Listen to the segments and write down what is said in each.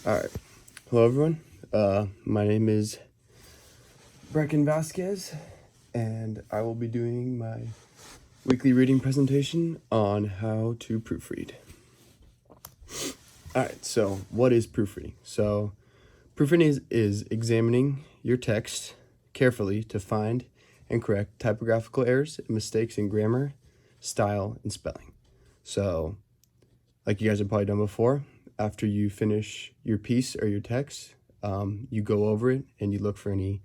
Alright, hello everyone. My name is Brecken Vasquez, and I will be doing my weekly reading presentation on how to proofread. Alright, so what is proofreading? So, proofreading is examining your text carefully to find and correct typographical errors and mistakes in grammar, style, and spelling. So, like you guys have probably done before, after you finish your piece or your text, you go over it and you look for any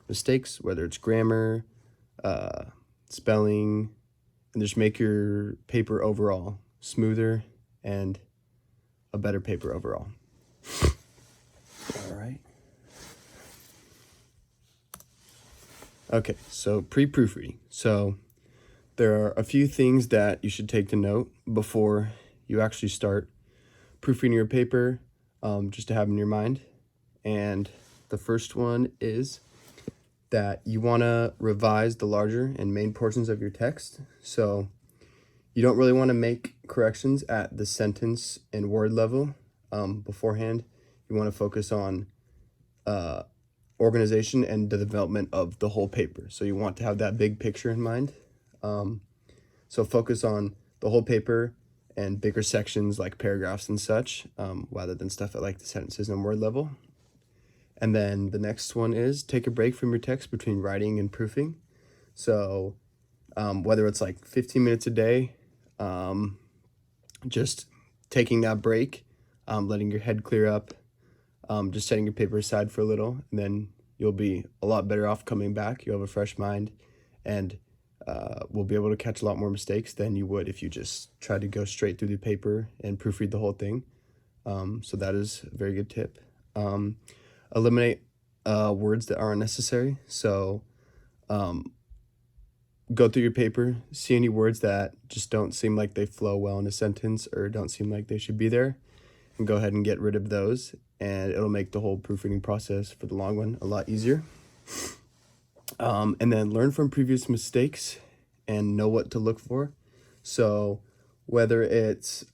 mistakes, whether it's grammar, spelling, and just make your paper overall smoother and a better paper overall. All right. Okay, so pre-proofreading. So there are a few things that you should take to note before you actually start proofreading your paper, just to have in your mind. And the first one is that you want to revise the larger and main portions of your text. So you don't really want to make corrections at the sentence and word level beforehand. You want to focus on organization and the development of the whole paper. So you want to have that big picture in mind. So focus on the whole paper and bigger sections like paragraphs and such, rather than stuff at like the sentences and word level. And then the next one is take a break from your text between writing and proofing. So whether it's like 15 minutes a day, just taking that break, letting your head clear up, just setting your paper aside for a little, and then you'll be a lot better off coming back. You'll have a fresh mind, and will be able to catch a lot more mistakes than you would if you just tried to go straight through the paper and proofread the whole thing. So that is a very good tip. Eliminate words that aren't necessary. So go through your paper, see any words that just don't seem like they flow well in a sentence or don't seem like they should be there, and go ahead and get rid of those, and it'll make the whole proofreading process for the long run a lot easier. And then learn from previous mistakes and know what to look for. So whether it's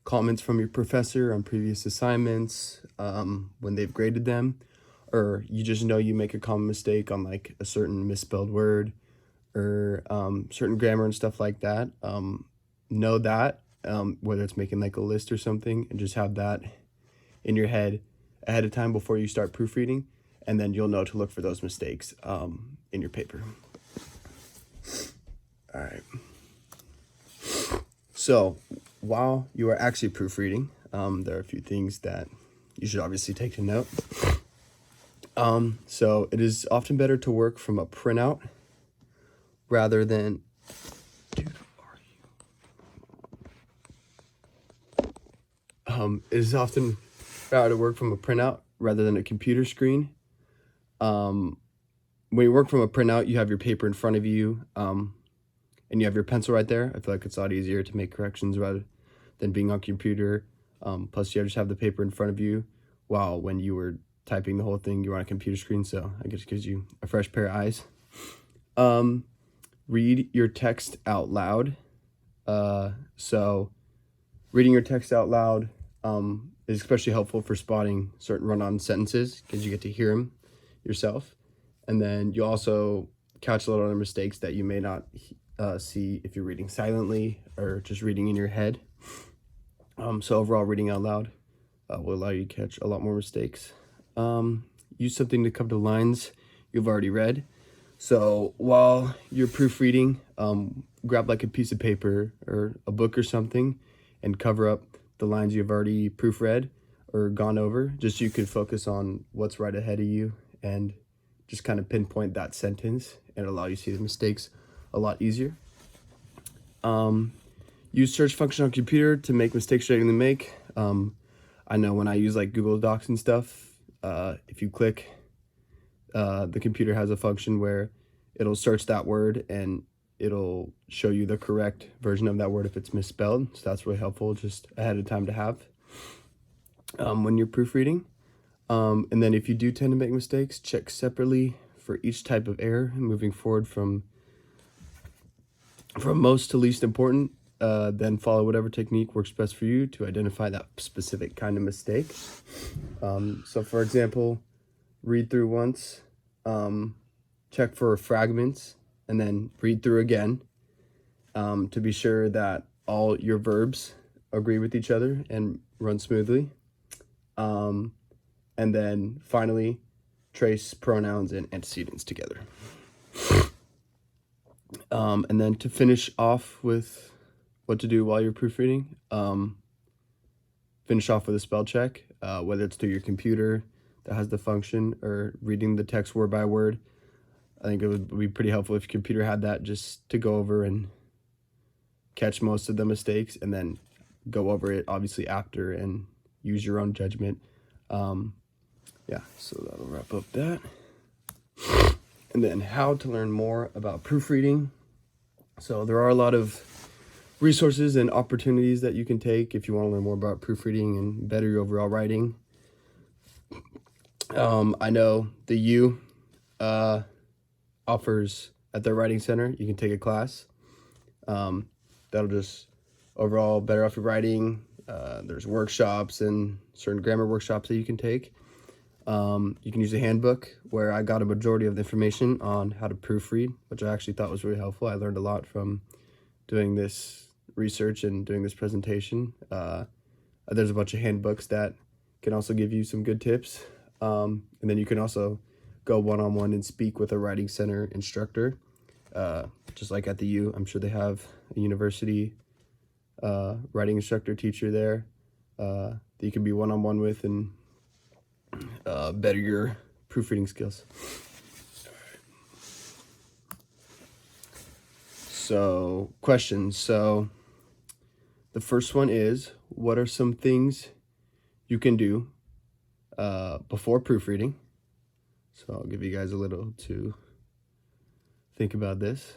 comments from your professor on previous assignments, when they've graded them, or you just know you make a common mistake on like a certain misspelled word or certain grammar and stuff like that, know that, whether it's making like a list or something, and just have that in your head ahead of time before you start proofreading, and then you'll know to look for those mistakes in your paper. All right. So while you are actually proofreading, there are a few things that you should obviously take to note. So it is often better to work from a printout rather than... Dude, it is often better to work from a printout rather than a computer screen. When you work from a printout, you have your paper in front of you, and you have your pencil right there. I feel like it's a lot easier to make corrections rather than being on computer. Plus, you just have the paper in front of you, while when you were typing the whole thing, you were on a computer screen, so I guess it gives you a fresh pair of eyes. Read your text out loud. So reading your text out loud is especially helpful for spotting certain run-on sentences, because you get to hear them yourself. And then you also catch a lot of other mistakes that you may not see if you're reading silently or just reading in your head. So overall, reading out loud will allow you to catch a lot more mistakes. Use something to cover the lines you've already read. So while you're proofreading, grab like a piece of paper or a book or something and cover up the lines you've already proofread or gone over, just so you can focus on what's right ahead of you and just kind of pinpoint that sentence and allow you to see the mistakes a lot easier. Use search function on computer to make mistakes you're going to make. I know when I use like Google Docs and stuff, if you click, the computer has a function where it'll search that word and it'll show you the correct version of that word if it's misspelled. So that's really helpful just ahead of time to have when you're proofreading. And then if you do tend to make mistakes, check separately for each type of error, moving forward from most to least important. then follow whatever technique works best for you to identify that specific kind of mistake. So for example, read through once, check for fragments, and then read through again to be sure that all your verbs agree with each other and run smoothly. And then finally, trace pronouns and antecedents together. And then to finish off with what to do while you're proofreading, finish off with a spell check, whether it's through your computer that has the function or reading the text word by word. I think it would be pretty helpful if your computer had that, just to go over and catch most of the mistakes and then go over it obviously after and use your own judgment. Yeah, so that'll wrap up that. And then how to learn more about proofreading. So there are a lot of resources and opportunities that you can take if you want to learn more about proofreading and better your overall writing. I know the U offers at their writing center, you can take a class. That'll just overall better off your writing. There's workshops and certain grammar workshops that you can take. You can use a handbook where I got a majority of the information on how to proofread, which I actually thought was really helpful. I learned a lot from doing this research and doing this presentation. There's a bunch of handbooks that can also give you some good tips. And then you can also go one-on-one and speak with a writing center instructor. Just like at the U, I'm sure they have a university writing instructor teacher there that you can be one-on-one with and better your proofreading skills. So, questions. So, the first one is, what are some things you can do before proofreading? So, I'll give you guys a little to think about this.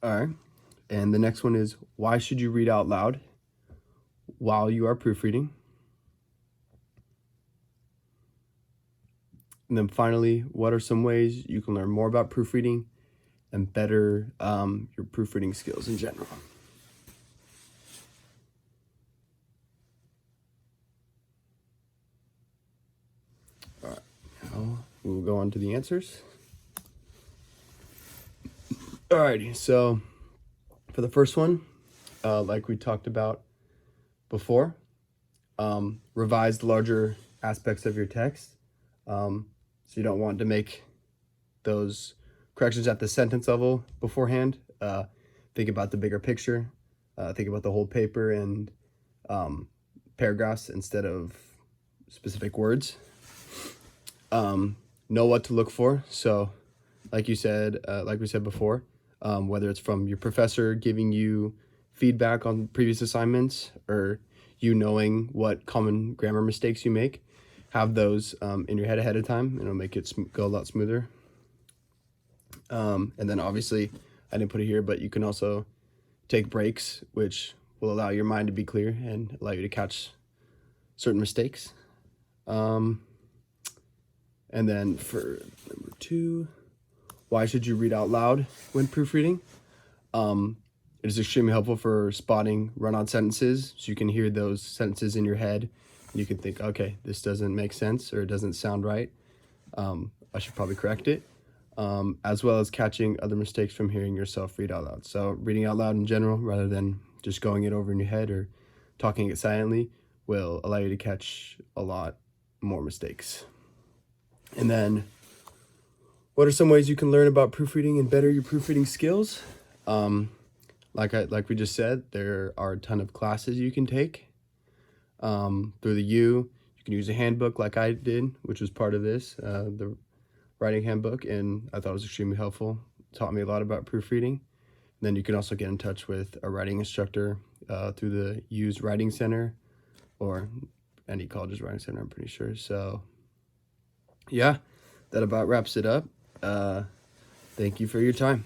All right. And the next one is, why should you read out loud while you are proofreading? And then finally, what are some ways you can learn more about proofreading and better your proofreading skills in general? All right, now we'll go on to the answers. Alrighty, so for the first one, like we talked about before, revise the larger aspects of your text. So you don't want to make those corrections at the sentence level beforehand. Think about the bigger picture. Think about the whole paper and paragraphs instead of specific words. Know what to look for. So like we said before, whether it's from your professor giving you feedback on previous assignments or you knowing what common grammar mistakes you make, have those in your head ahead of time, and it'll make it go a lot smoother. And then obviously, I didn't put it here, but you can also take breaks, which will allow your mind to be clear and allow you to catch certain mistakes. And then for number 2, why should you read out loud when proofreading? It is extremely helpful for spotting run-on sentences, so you can hear those sentences in your head. You can think, okay, this doesn't make sense or it doesn't sound right. I should probably correct it. As well as catching other mistakes from hearing yourself read out loud. So reading out loud in general, rather than just going it over in your head or talking it silently, will allow you to catch a lot more mistakes. And then, what are some ways you can learn about proofreading and better your proofreading skills? Like we just said, there are a ton of classes you can take. Through the U, you can use a handbook like I did, which was part of this, the writing handbook, and I thought it was extremely helpful. It taught me a lot about proofreading. And then you can also get in touch with a writing instructor through the U's Writing Center or any college's writing center, I'm pretty sure. So yeah, that about wraps it up. Thank you for your time.